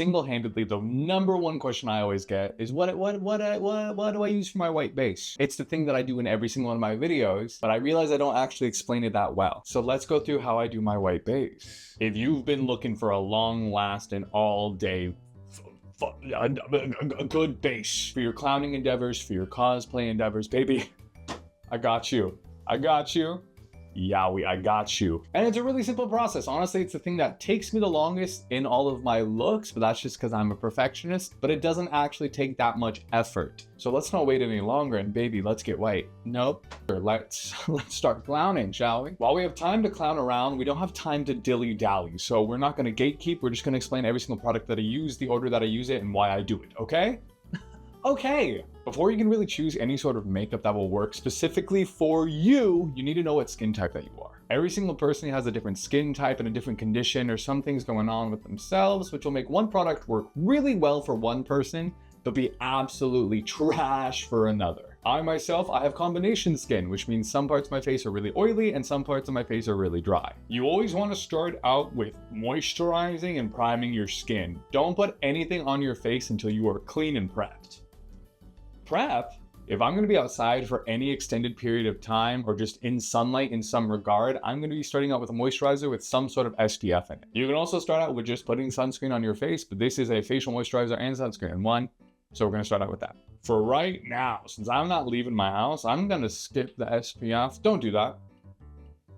single-handedly the #1 question I always get is what do I use for my white base? It's the thing that I do in every single one of my videos, but I realize I don't actually explain it that well. So let's go through how I do my white base. If you've been looking for a long-lasting, all-day a good base for your clowning endeavors, for your cosplay endeavors, baby, I got you. I got you. Yowie, I got you. And it's a really simple process. Honestly, it's the thing that takes me the longest in all of my looks, but that's just because I'm a perfectionist, but it doesn't actually take that much effort. So let's not wait any longer and baby, let's get white. Nope. Let's start clowning, shall we? While we have time to clown around, we don't have time to dilly-dally. So we're not gonna gatekeep, we're just gonna explain every single product that I use, the order that I use it, and why I do it, okay? Okay, before you can really choose any sort of makeup that will work specifically for you, you need to know what skin type that you are. Every single person has a different skin type and a different condition or some things going on with themselves, which will make one product work really well for one person, but be absolutely trash for another. I myself, I have combination skin, which means some parts of my face are really oily and some parts of my face are really dry. You always want to start out with moisturizing and priming your skin. Don't put anything on your face until you are clean and prepped. Prep, if I'm going to be outside for any extended period of time or just in sunlight in some regard, I'm going to be starting out with a moisturizer with some sort of SPF in it. You can also start out with just putting sunscreen on your face, but this is a facial moisturizer and sunscreen in one, so we're going to start out with that. For right now, since I'm not leaving my house, I'm going to skip the SPF. Don't do that.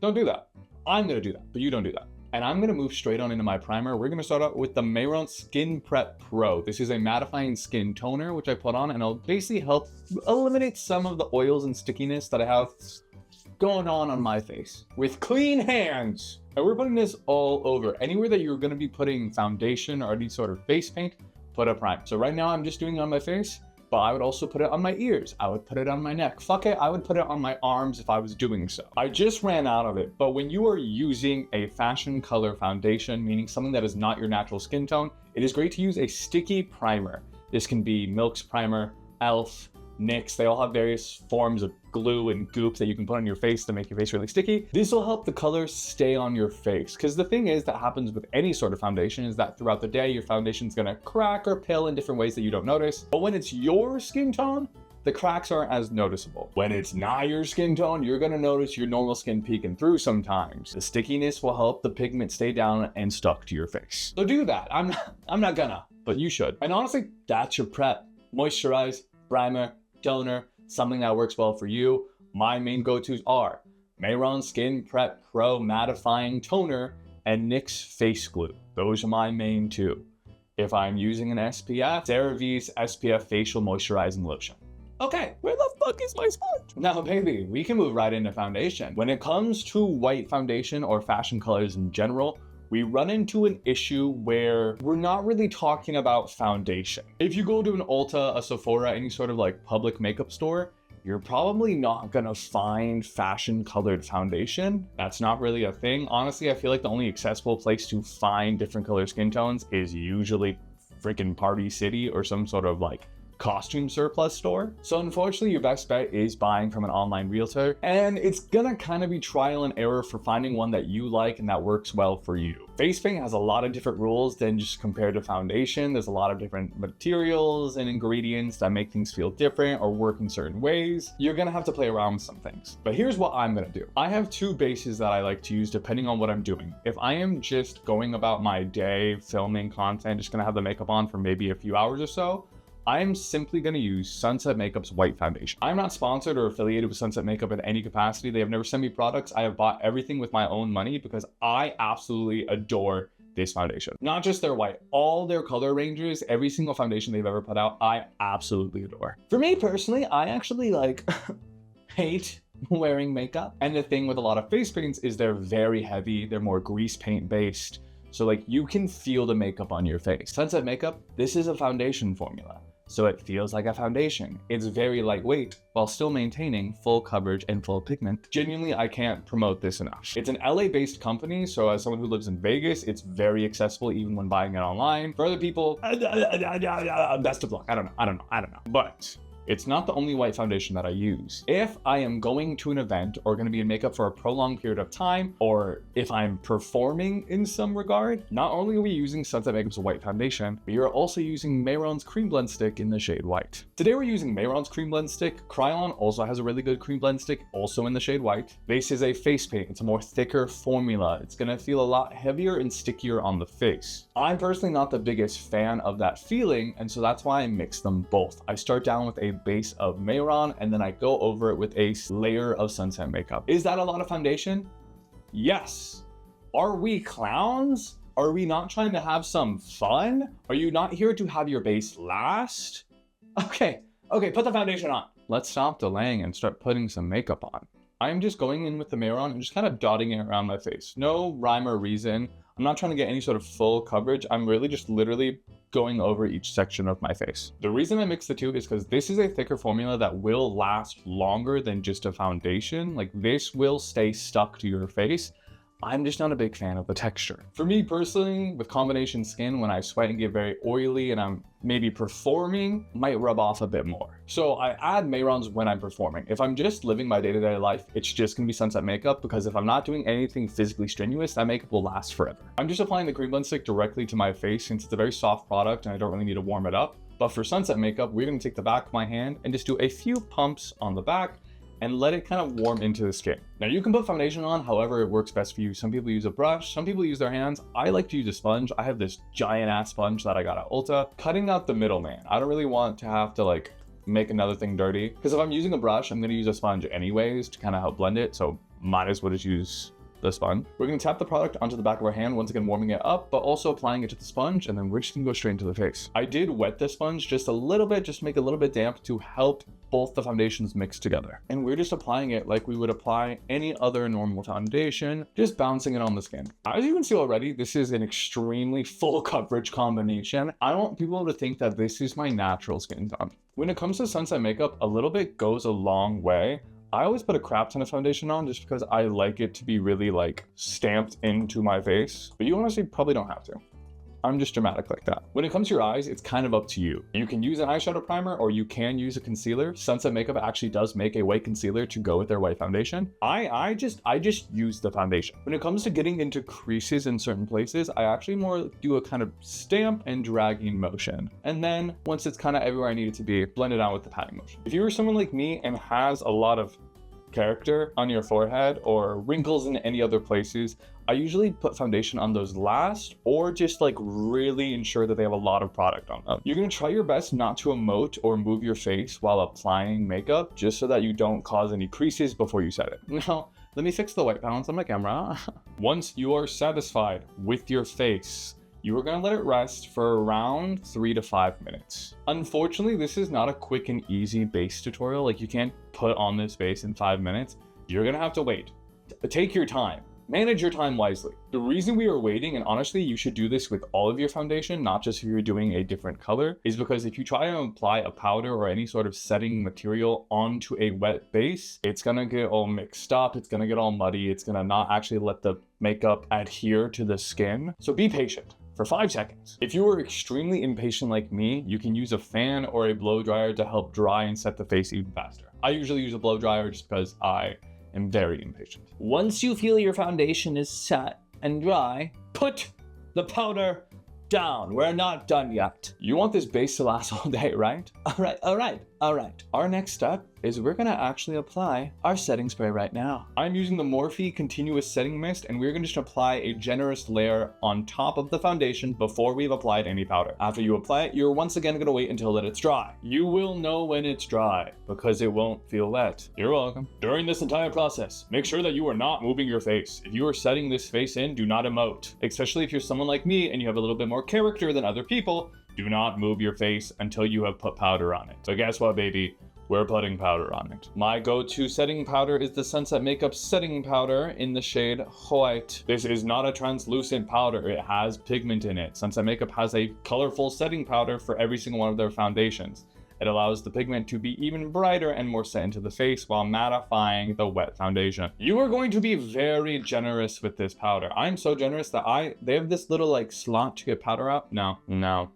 Don't do that. I'm going to do that, but you don't do that. And I'm gonna move straight on into my primer. We're gonna start out with the Mayron Skin Prep Pro. This is a mattifying skin toner, which I put on, and it'll basically help eliminate some of the oils and stickiness that I have going on my face with clean hands. And we're putting this all over. Anywhere that you're gonna be putting foundation or any sort of face paint, put a prime. So right now I'm just doing it on my face, but I would also put it on my ears. I would put it on my neck. Fuck it, I would put it on my arms if I was doing so. I just ran out of it, but when you are using a fashion color foundation, meaning something that is not your natural skin tone, it is great to use a sticky primer. This can be Milk's primer, e.l.f., NYX, they all have various forms of glue and goop that you can put on your face to make your face really sticky. This will help the color stay on your face. Because the thing is that happens with any sort of foundation is that throughout the day, your foundation's gonna crack or pill in different ways that you don't notice. But when it's your skin tone, the cracks aren't as noticeable. When it's not your skin tone, you're gonna notice your normal skin peeking through sometimes. The stickiness will help the pigment stay down and stuck to your face. So do that. I'm not gonna, but you should. And honestly, that's your prep. Moisturize, primer, toner, something that works well for you. My main go-tos are Mayron Skin Prep Pro Mattifying Toner and NYX Face Glue. Those are my main two. If I'm using an SPF, CeraVe's SPF Facial Moisturizing Lotion. Okay, where the fuck is my sponge? Now, baby, we can move right into foundation. When it comes to white foundation or fashion colors in general, we run into an issue where we're not really talking about foundation. If you go to an Ulta, a Sephora, any sort of like public makeup store, you're probably not gonna find fashion colored foundation. That's not really a thing. Honestly, I feel like the only accessible place to find different color skin tones is usually freaking Party City or some sort of like costume surplus store. So unfortunately, your best bet is buying from an online realtor, and it's gonna kind of be trial and error for finding one that you like and that works well for you. Face paint has a lot of different rules than just compared to foundation. There's a lot of different materials and ingredients that make things feel different or work in certain ways. You're gonna have to play around with some things. But here's what I'm gonna do. I have two bases that I like to use depending on what I'm doing. If I am just going about my day filming content, just gonna have the makeup on for maybe a few hours or so, I'm simply going to use Sunset Makeup's white foundation. I'm not sponsored or affiliated with Sunset Makeup in any capacity. They have never sent me products. I have bought everything with my own money because I absolutely adore this foundation. Not just their white, all their color ranges, every single foundation they've ever put out, I absolutely adore. For me personally, I actually like hate wearing makeup. And the thing with a lot of face paints is they're very heavy. They're more grease paint based. So like you can feel the makeup on your face. Sunset Makeup, this is a foundation formula. So it feels like a foundation. It's very lightweight while still maintaining full coverage and full pigment. Genuinely, I can't promote this enough. It's an LA-based company, so as someone who lives in Vegas, it's very accessible even when buying it online. For other people, best of luck. I don't know. But It's not the only white foundation that I use. If I am going to an event or going to be in makeup for a prolonged period of time, or if I'm performing in some regard, not only are we using Sunset Makeup's white foundation, we are also using Mehron's Cream Blend Stick in the shade white. Today we're using Mehron's Cream Blend Stick. Kryolan also has a really good cream blend stick, also in the shade white. This is a face paint. It's a more thicker formula. It's going to feel a lot heavier and stickier on the face. I'm personally not the biggest fan of that feeling, and so that's why I mix them both. I start down with a base of Mehron, and then I go over it with a layer of Sunset Makeup. Is that a lot of foundation? Yes. Are we clowns? Are we not trying to have some fun? Are you not here to have your base last? Okay, put the foundation on. Let's stop delaying and start putting some makeup on. I'm just going in with the Mehron and just kind of dotting it around my face. No rhyme or reason. I'm not trying to get any sort of full coverage. I'm really just literally going over each section of my face. The reason I mix the two is because this is a thicker formula that will last longer than just a foundation. Like, this will stay stuck to your face. I'm just not a big fan of the texture. For me personally, with combination skin, when I sweat and get very oily and I'm maybe performing, might rub off a bit more. So I add Mehron's when I'm performing. If I'm just living my day-to-day life, it's just gonna be Sunset Makeup, because if I'm not doing anything physically strenuous, that makeup will last forever. I'm just applying the cream blend stick directly to my face since it's a very soft product and I don't really need to warm it up. But for Sunset Makeup, we're gonna take the back of my hand and just do a few pumps on the back and let it kind of warm into the skin. Now you can put foundation on however it works best for you. Some people use a brush, some people use their hands. I like to use a sponge. I have this giant ass sponge that I got at Ulta. Cutting out the middleman. I don't really want to have to like make another thing dirty, because if I'm using a brush, I'm gonna use a sponge anyways to kind of help blend it. So might as well just use the sponge. We're gonna tap the product onto the back of our hand, once again warming it up, but also applying it to the sponge, and then we're just gonna go straight into the face. I did wet the sponge just a little bit, just to make it a little bit damp to help both the foundations mix together. And we're just applying it like we would apply any other normal foundation, just bouncing it on the skin. As you can see already, this is an extremely full coverage combination. I want people to think that this is my natural skin tone. When it comes to Sunset Makeup, a little bit goes a long way. I always put a crap ton of foundation on just because I like it to be really like stamped into my face, but you honestly probably don't have to. I'm just dramatic like that. When it comes to your eyes, it's kind of up to you. You can use an eyeshadow primer or you can use a concealer. Sunset Makeup actually does make a white concealer to go with their white foundation. I just use the foundation. When it comes to getting into creases in certain places, I actually more do a kind of stamp and dragging motion. And then once it's kind of everywhere I need it to be, blend it out with the patting motion. If you are someone like me and has a lot of character on your forehead or wrinkles in any other places, I usually put foundation on those last, or just like really ensure that they have a lot of product on them. You're gonna try your best not to emote or move your face while applying makeup, just so that you don't cause any creases before you set it. Now, let me fix the white balance on my camera. Once you are satisfied with your face, you are gonna let it rest for around 3 to 5 minutes. Unfortunately, this is not a quick and easy base tutorial. Like, you can't put on this base in 5 minutes. You're gonna have to wait. Take your time. Manage your time wisely. The reason we are waiting, and honestly, you should do this with all of your foundation, not just if you're doing a different color, is because if you try to apply a powder or any sort of setting material onto a wet base, it's gonna get all mixed up, it's gonna get all muddy, it's gonna not actually let the makeup adhere to the skin. So be patient for 5 seconds. If you are extremely impatient like me, you can use a fan or a blow dryer to help dry and set the face even faster. I usually use a blow dryer just because I am very impatient. Once you feel your foundation is set and dry, put the powder down. We're not done yet. You want this base to last all day, right? All right. Our next step is we're gonna actually apply our setting spray right now. I'm using the Morphe Continuous Setting Mist, and we're gonna just apply a generous layer on top of the foundation before we've applied any powder. After you apply it, you're once again gonna wait until that it's dry. You will know when it's dry because it won't feel wet. You're welcome. During this entire process, make sure that you are not moving your face. If you are setting this face in, do not emote. Especially if you're someone like me and you have a little bit more character than other people, do not move your face until you have put powder on it. So guess what, baby? We're putting powder on it. My go-to setting powder is the Sunset Makeup setting powder in the shade White. This is not a translucent powder. It has pigment in it. Sunset Makeup has a colorful setting powder for every single one of their foundations. It allows the pigment to be even brighter and more set into the face while mattifying the wet foundation. You are going to be very generous with this powder. I'm so generous that they have this little like slot to get powder out. No.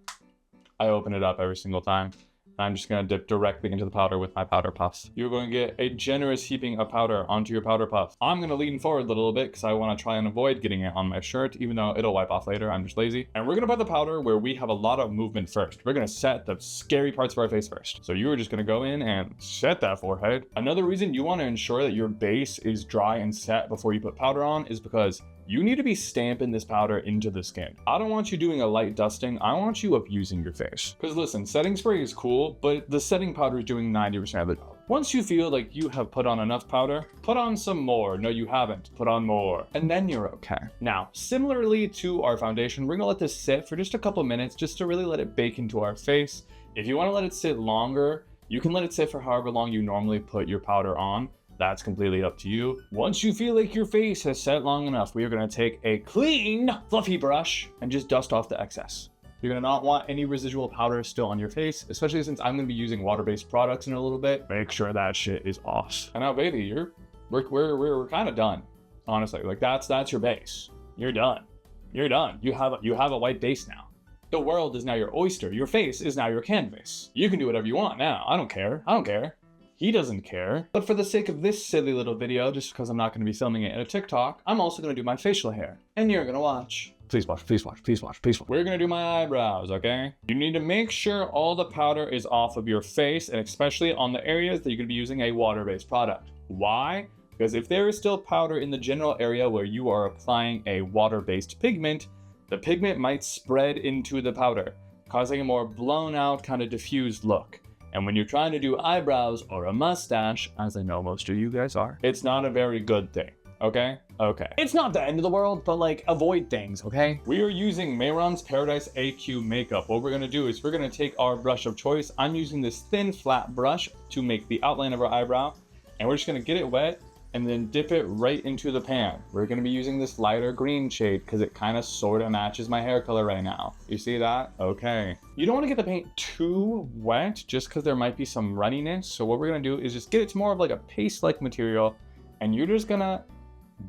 I open it up every single time. I'm just gonna dip directly into the powder with my powder puffs. You're going to get a generous heaping of powder onto your powder puffs. I'm gonna lean forward a little bit because I want to try and avoid getting it on my shirt, even though it'll wipe off later. I'm just lazy. And we're gonna put the powder where we have a lot of movement first. We're gonna set the scary parts of our face first. So you are just gonna go in and set that forehead. Another reason you want to ensure that your base is dry and set before you put powder on is because you need to be stamping this powder into the skin. I don't want you doing a light dusting. I want you abusing your face. Because listen, setting spray is cool, but the setting powder is doing 90% of the job. Once you feel like you have put on enough powder, put on some more. No, you haven't. Put on more. And then you're okay. Now, similarly to our foundation, we're gonna let this sit for just a couple minutes just to really let it bake into our face. If you wanna let it sit longer, you can let it sit for however long you normally put your powder on. That's completely up to you. Once you feel like your face has set long enough, we are gonna take a clean, fluffy brush and just dust off the excess. You're gonna not want any residual powder still on your face, especially since I'm gonna be using water-based products in a little bit. Make sure that shit is off. And now, baby, we're kind of done. Honestly, like that's your base. You're done. You're done. You have a white base now. The world is now your oyster. Your face is now your canvas. You can do whatever you want now. I don't care. I don't care. He doesn't care. But for the sake of this silly little video, just because I'm not going to be filming it in a TikTok, I'm also going to do my facial hair. And you're going to watch. Please watch, please watch, please watch, please watch. We're going to do my eyebrows, okay? You need to make sure all the powder is off of your face, and especially on the areas that you're going to be using a water-based product. Why? Because if there is still powder in the general area where you are applying a water-based pigment, the pigment might spread into the powder, causing a more blown out, kind of diffused look. And when you're trying to do eyebrows or a mustache, as I know most of you guys are, it's not a very good thing, okay? Okay. It's not the end of the world, but like, avoid things, okay? We are using Mehron's Paradise AQ makeup. What we're gonna do is we're gonna take our brush of choice. I'm using this thin, flat brush to make the outline of our eyebrow, and we're just gonna get it wet and then dip it right into the pan. We're gonna be using this lighter green shade because it kind of sort of matches my hair color right now. You see that? Okay. You don't want to get the paint too wet just because there might be some runniness. So what we're gonna do is just get it to more of like a paste-like material, and you're just gonna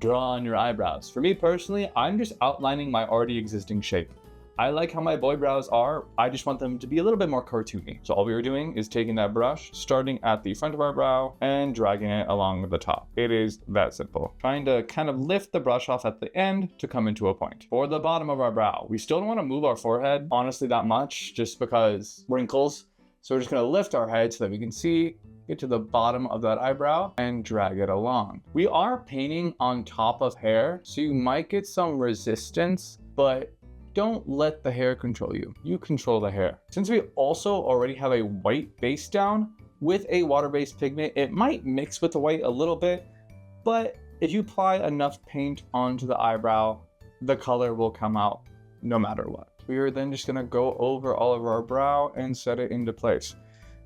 draw on your eyebrows. For me personally, I'm just outlining my already existing shape. I like how my boy brows are. I just want them to be a little bit more cartoony. So all we were doing is taking that brush, starting at the front of our brow and dragging it along the top. It is that simple. Trying to kind of lift the brush off at the end to come into a point. For the bottom of our brow, we still don't want to move our forehead, honestly, that much, just because wrinkles. So we're just gonna lift our head so that we can see, get to the bottom of that eyebrow and drag it along. We are painting on top of hair, so you might get some resistance, but don't let the hair control you. You control the hair. Since we also already have a white base down with a water-based pigment, it might mix with the white a little bit, but if you apply enough paint onto the eyebrow, the color will come out no matter what. We are then just gonna go over all of our brow and set it into place.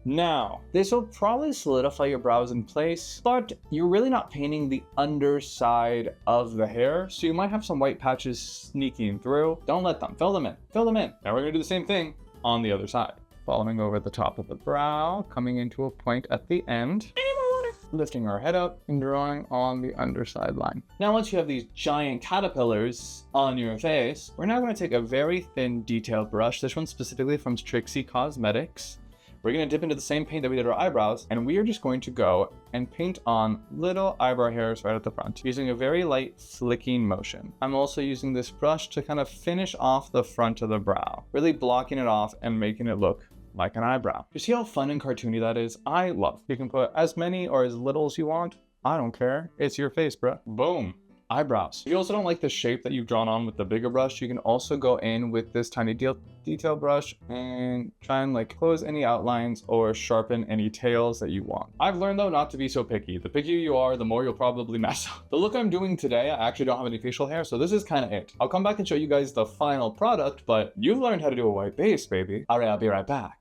Now, this will probably solidify your brows in place, but you're really not painting the underside of the hair, so you might have some white patches sneaking through. Don't let them. Fill them in. Fill them in. Now we're gonna do the same thing on the other side. Following over the top of the brow, coming into a point at the end, lifting our head up and drawing on the underside line. Now, once you have these giant caterpillars on your face, we're now gonna take a very thin detailed brush, this one specifically from Trixie Cosmetics. We're gonna dip into the same paint that we did our eyebrows, and we are just going to go and paint on little eyebrow hairs right at the front, using a very light flicking motion. I'm also using this brush to kind of finish off the front of the brow, really blocking it off and making it look like an eyebrow. You see how fun and cartoony that is? I love. You can put as many or as little as you want. I don't care. It's your face, bro. Boom. Eyebrows. If you also don't like the shape that you've drawn on with the bigger brush, you can also go in with this tiny detail brush and try and like close any outlines or sharpen any tails that you want. I've learned though not to be so picky. The pickier you are, the more you'll probably mess up. The look I'm doing today, I actually don't have any facial hair, so this is kind of it. I'll come back and show you guys the final product, but you've learned how to do a white base, baby. All right, I'll be right back.